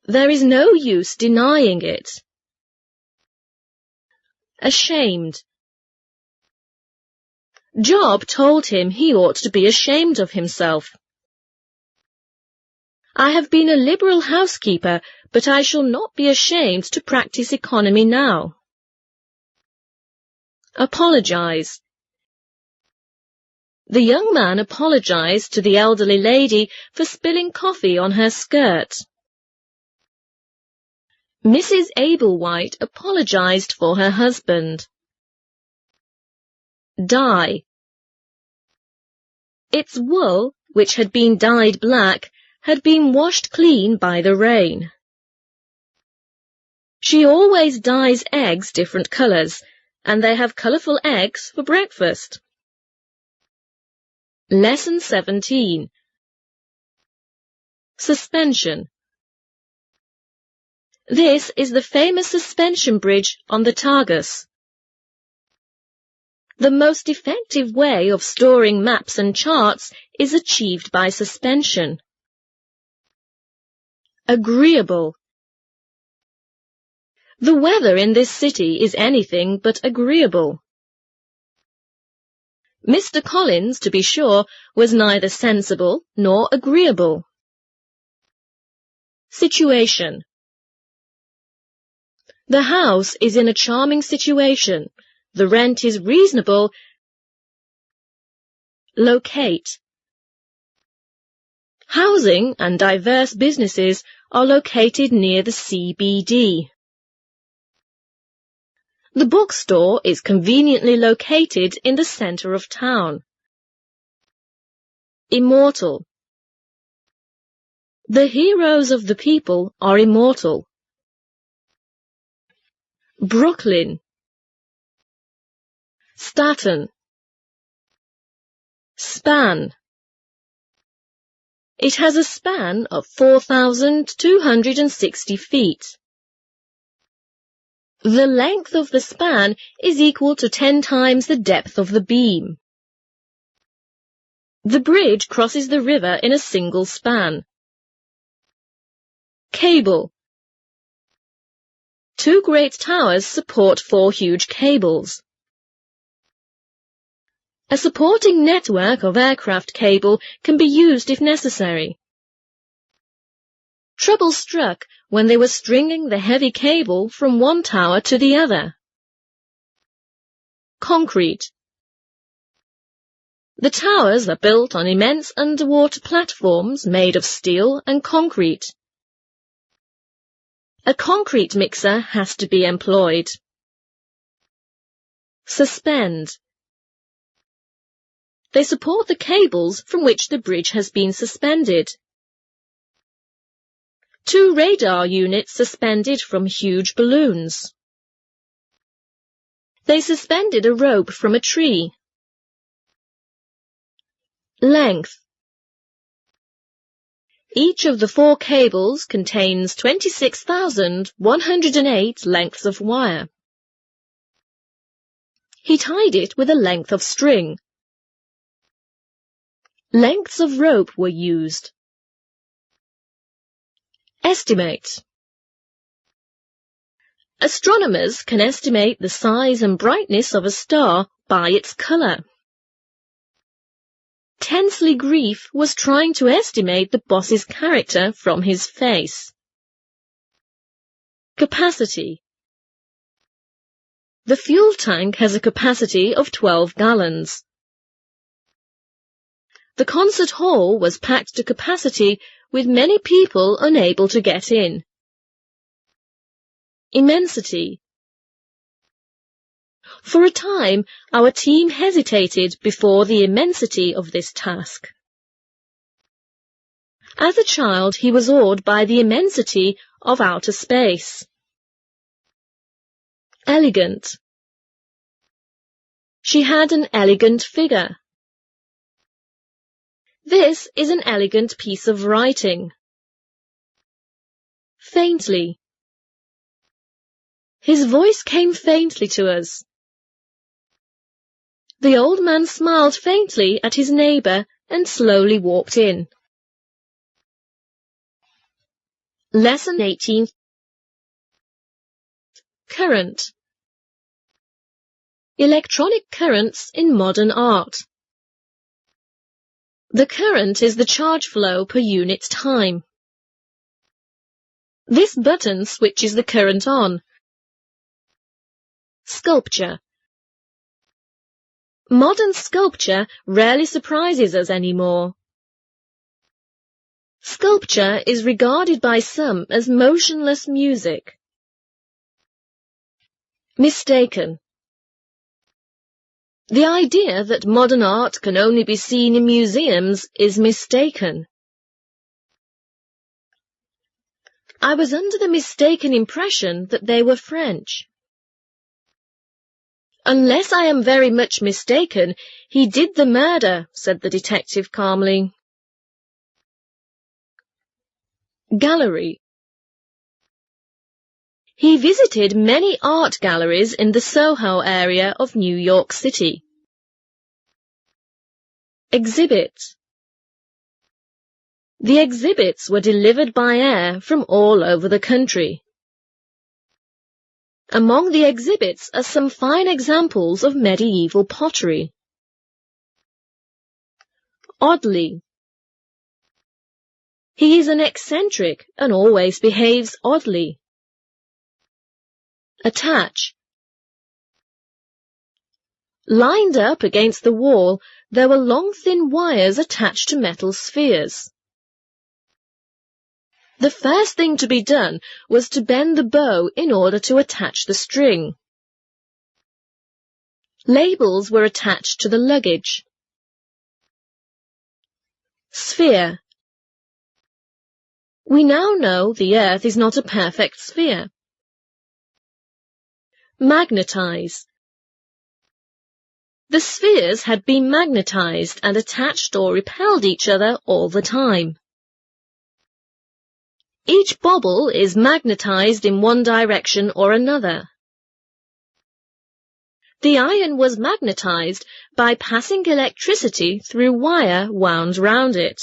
B: There is no use denying it. Ashamed. Job told him he ought to be ashamed of himself. I have been a liberal housekeeper, but I shall not be ashamed to practice economy now. Apologize. The young man apologized to the elderly lady for spilling coffee on her skirt. Mrs. Ablewhite apologized for her husband. Dye. Its wool, which had been dyed black, had been washed clean by the rain. She always dyes eggs different colours, and they have colourful eggs for breakfast. Lesson 17. Suspension. This is the famous suspension bridge on the Tagus. The most effective way of storing maps and charts is achieved by suspension. Agreeable. The weather in this city is anything but agreeable. Mr. Collins, to be sure, was neither sensible nor agreeable. Situation. The house is in a charming situation. The rent is reasonable. Locate. Housing and diverse businesses are located near the CBD. The bookstore is conveniently located in the centre of town. Immortal. The heroes of the people are immortal. Brooklyn. Staten. Span. It has a span of 4,260 feet. The length of the span is equal to 10 times the depth of the beam. The bridge crosses the river in a single span. Cable. 2 great towers support 4 huge cables. A supporting network of aircraft cable can be used if necessary. Trouble struck when they were stringing the heavy cable from one tower to the other. Concrete. The towers are built on immense underwater platforms made of steel and concrete. A concrete mixer has to be employed. Suspend. They support the cables from which the bridge has been suspended. 2 radar units suspended from huge balloons. They suspended a rope from a tree. Length. Each of the 4 cables contains 26,108 lengths of wire. He tied it with a length of string. Lengths of rope were used. Estimate. Astronomers can estimate the size and brightness of a star by its colour. Tensely Grief was trying to estimate the boss's character from his face. Capacity. The fuel tank has a capacity of 12 gallons. The concert hall was packed to capacity with many people unable to get in. Immensity. For a time, our team hesitated before the immensity of this task. As a child, he was awed by the immensity of outer space. Elegant. She had an elegant figure. This is an elegant piece of writing. Faintly. His voice came faintly to us. The old man smiled faintly at his neighbour and slowly walked in. Lesson 18. Current. Electronic currents in modern art. The current is the charge flow per unit time. This button switches the current on. Sculpture. Modern sculpture rarely surprises us anymore. Sculpture is regarded by some as motionless music. Mistaken. The idea that modern art can only be seen in museums is mistaken. I was under the mistaken impression that they were French. Unless I am very much mistaken, he did the murder, said the detective calmly. Gallery. He visited many art galleries in the Soho area of New York City. Exhibit. The exhibits were delivered by air from all over the country. Among the exhibits are some fine examples of medieval pottery. Oddly. He is an eccentric and always behaves oddly. Attach. Lined up against the wall, there were long thin wires attached to metal spheres. The first thing to be done was to bend the bow in order to attach the string. Labels were attached to the luggage. Sphere. We now know the Earth is not a perfect sphere. Magnetize. The spheres had been magnetized and attached or repelled each other all the time. Each bobble is magnetized in one direction or another. The iron was magnetized by passing electricity through wire wound round it.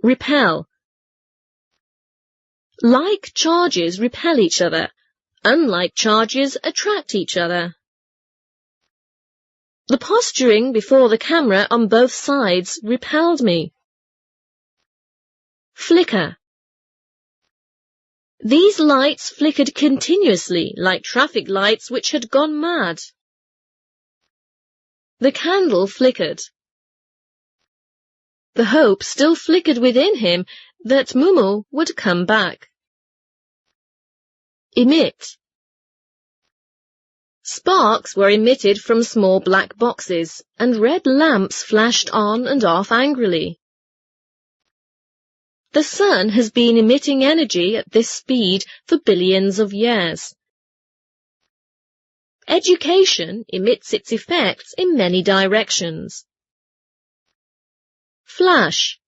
B: Repel. Like charges repel each other. Unlike charges attract each other. The posturing before the camera on both sides repelled me. Flicker. These lights flickered continuously like traffic lights which had gone mad. The candle flickered. The hope still flickered within him that Mumu would come back. Emit. Sparks were emitted from small black boxes, and red lamps flashed on and off angrily. The sun has been emitting energy at this speed for billions of years. Education emits its effects in many directions. Flash.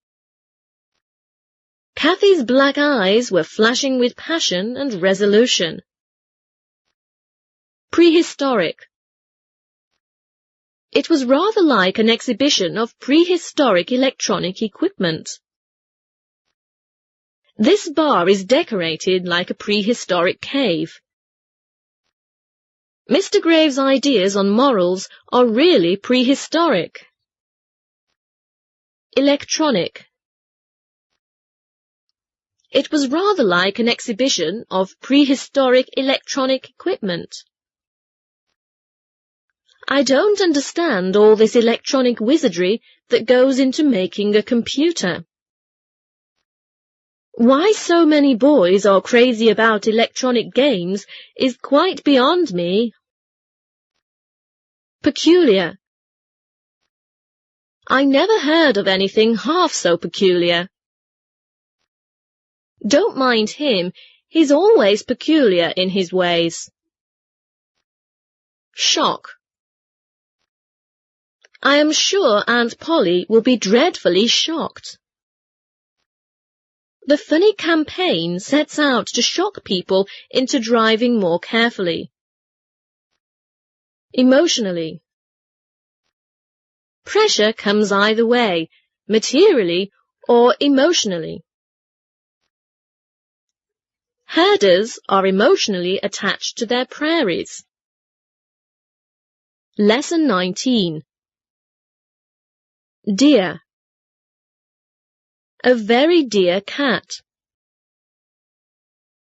B: Kathy's black eyes were flashing with passion and resolution. Prehistoric. It was rather like an exhibition of prehistoric electronic equipment. This bar is decorated like a prehistoric cave. Mr. Graves' ideas on morals are really prehistoric. Electronic. It was rather like an exhibition of prehistoric electronic equipment. I don't understand all this electronic wizardry that goes into making a computer. Why so many boys are crazy about electronic games is quite beyond me. Peculiar. I never heard of anything half so peculiar. Don't mind him, he's always peculiar in his ways. Shock. I am sure Aunt Polly will be dreadfully shocked. The funny campaign sets out to shock people into driving more carefully. Emotionally. Pressure comes either way, materially or emotionally. Herders are emotionally attached to their prairies. Lesson 19. Dear. A very dear cat.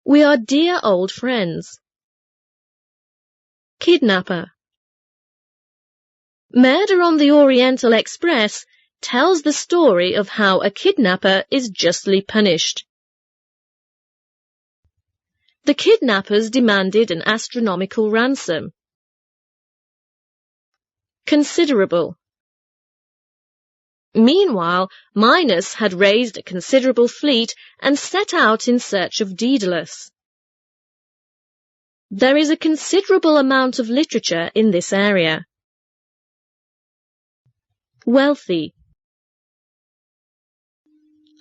B: We are dear old friends. Kidnapper. Murder on the Oriental Express tells the story of how a kidnapper is justly punished. The kidnappers demanded an astronomical ransom. Considerable. Meanwhile, Minos had raised a considerable fleet and set out in search of Daedalus. There is a considerable amount of literature in this area. Wealthy.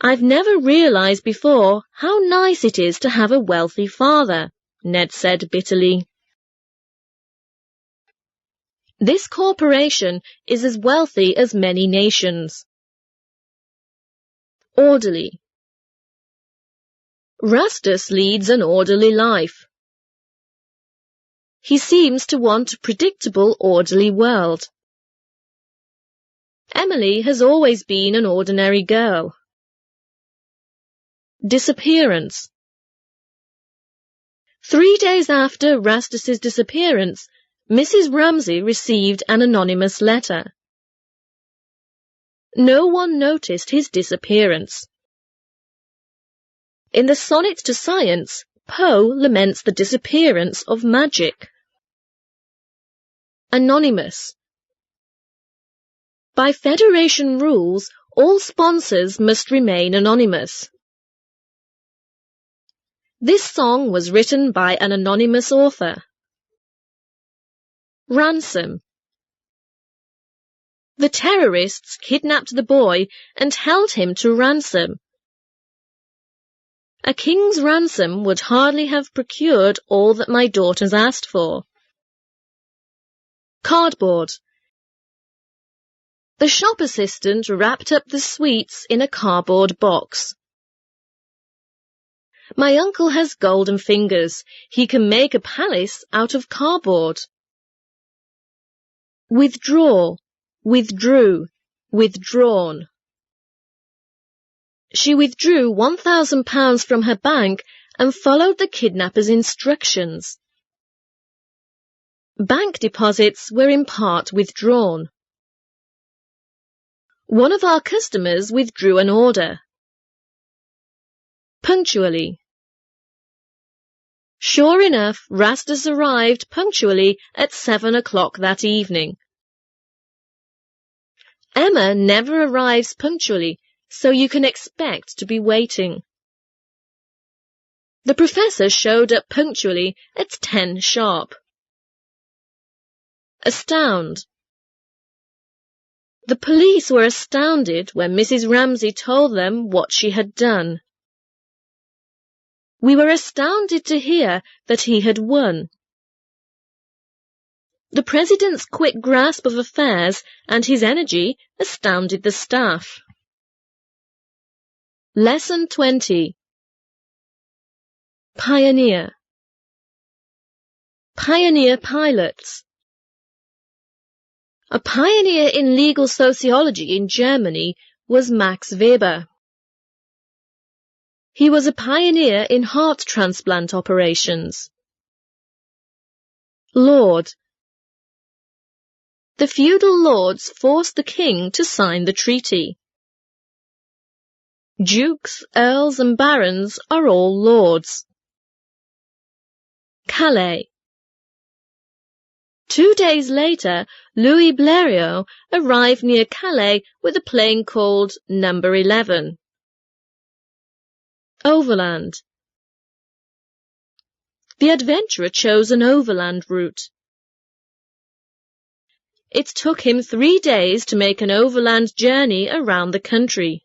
B: I've never realized before how nice it is to have a wealthy father, Ned said bitterly. This corporation is as wealthy as many nations. Orderly. Rustus leads an orderly life. He seems to want a predictable, orderly world. Emily has always been an ordinary girl. Disappearance. 3 days after Rustus's disappearance, Mrs. Ramsay received an anonymous letter. No one noticed his disappearance. In the Sonnet to Science, Poe laments the disappearance of magic. Anonymous. By Federation rules, all sponsors must remain anonymous. This song was written by an anonymous author. Ransom. The terrorists kidnapped the boy and held him to ransom. A king's ransom would hardly have procured all that my daughters asked for. Cardboard. The shop assistant wrapped up the sweets in a cardboard box. My uncle has golden fingers. He can make a palace out of cardboard. Withdraw, withdrew, withdrawn. She withdrew £1,000 from her bank and followed the kidnapper's instructions. Bank deposits were in part withdrawn. One of our customers withdrew an order. Punctually. Sure enough, Rastus arrived punctually at 7 o'clock that evening. Emma never arrives punctually, so you can expect to be waiting. The professor showed up punctually at 10 sharp. Astound. The police were astounded when Mrs. Ramsay told them what she had done. We were astounded to hear that he had won. The president's quick grasp of affairs and his energy astounded the staff. Lesson 20. Pioneer. Pioneer pilots. A pioneer in legal sociology in Germany was Max Weber. He was a pioneer in heart transplant operations. Lord. The feudal lords forced the king to sign the treaty. Dukes, earls and barons are all lords. Calais. 2 days later, Louis Blériot arrived near Calais with a plane called Number 11. Overland. The adventurer chose an overland route. It took him 3 days to make an overland journey around the country.